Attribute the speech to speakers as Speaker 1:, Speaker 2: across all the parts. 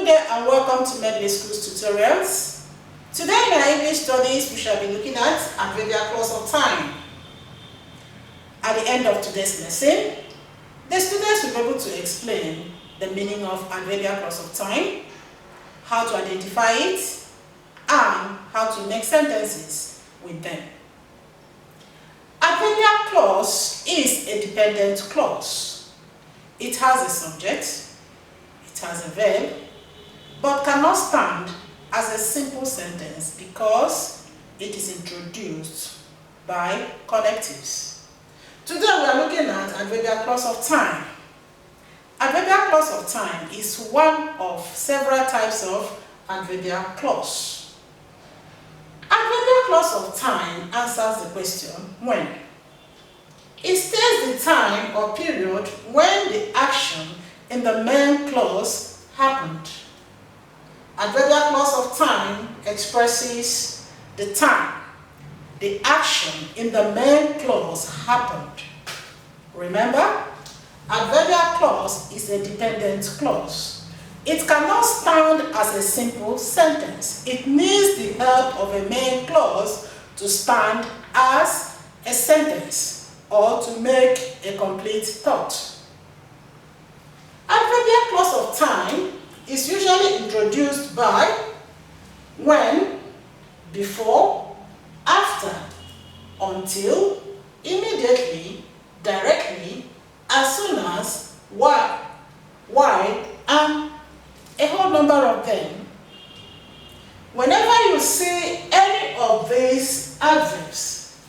Speaker 1: Good day and welcome to Medley School's tutorials. Today in our English studies we shall be looking at adverbial clause of time. At the end of today's lesson, the students will be able to explain the meaning of adverbial clause of time, how to identify it, and how to make sentences with them. Adverbial clause is a dependent clause. It has a subject, it has a verb, but cannot stand as a simple sentence because it is introduced by connectives. Today we are looking at adverbial clause of time. Adverbial clause of time is one of several types of adverbial clause. Adverbial clause of time answers the question when. It states the time or period when the action in the main clause happened. Adverbial clause of time expresses the time the action in the main clause happened. Remember, adverbial clause is a dependent clause. It cannot stand as a simple sentence. It needs the help of a main clause to stand as a sentence or to make a complete thought. Adverbial clause of time is usually introduced by when, before, after, until, immediately, directly, as soon as, while, and a whole number of them. Whenever you see any of these adverbs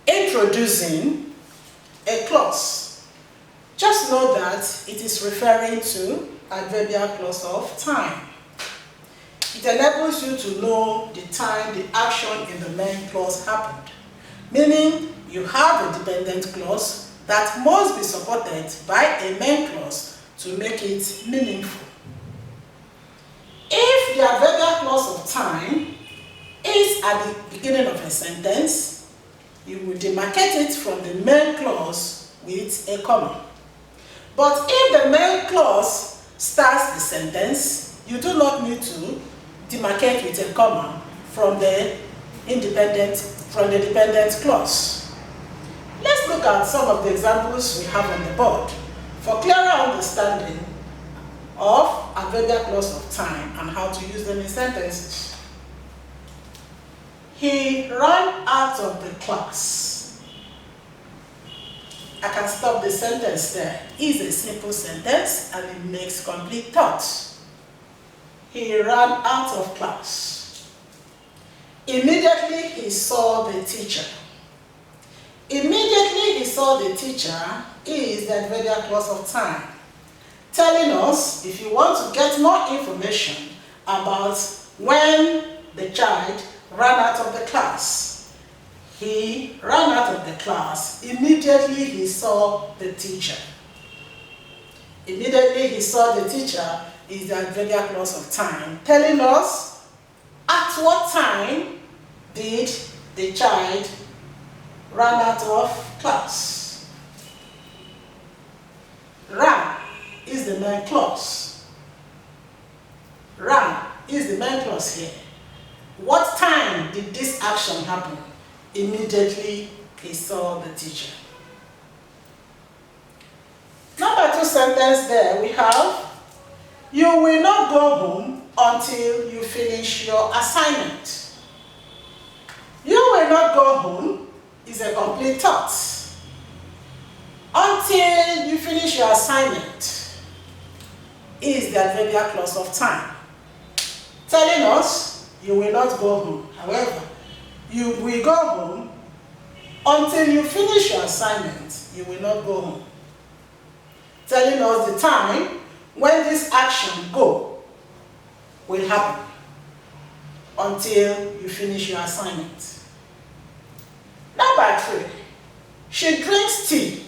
Speaker 1: introducing a clause, just know that it is referring to adverbial clause of time. It enables you to know the time the action in the main clause happened, meaning you have a dependent clause that must be supported by a main clause to make it meaningful. If the adverbial clause of time is at the beginning of a sentence, you will demarcate it from the main clause with a comma. But if the main clause starts the sentence, you do not need to demarcate with a comma from the dependent clause. Let's look at some of the examples we have on the board for clearer understanding of adverbial clause of time and how to use them in sentences. He ran out of the class. I can stop the sentence there. It's a simple sentence and it makes complete thought. He ran out of class. Immediately he saw the teacher. Immediately he saw the teacher is the adverbial clause of time, telling us if you want to get more information about when the child ran out of the class. He ran out of the class. Immediately he saw the teacher. Immediately he saw the teacher is the adverbial clause of time, telling us at what time did the child run out of class. Ran is the main clause. Ran is the main clause here. What time did this action happen? Immediately he saw the teacher. Number 2 sentence there we have, you will not go home until you finish your assignment. You will not go home is a complete thought. Until you finish your assignment is the adverbial clause of time, telling us you will not go home. However, you will go home until you finish your assignment. You will not go home. Telling us the time when this action go will happen until you finish your assignment. Number 3, she drinks tea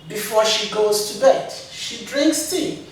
Speaker 1: before she goes to bed. She drinks tea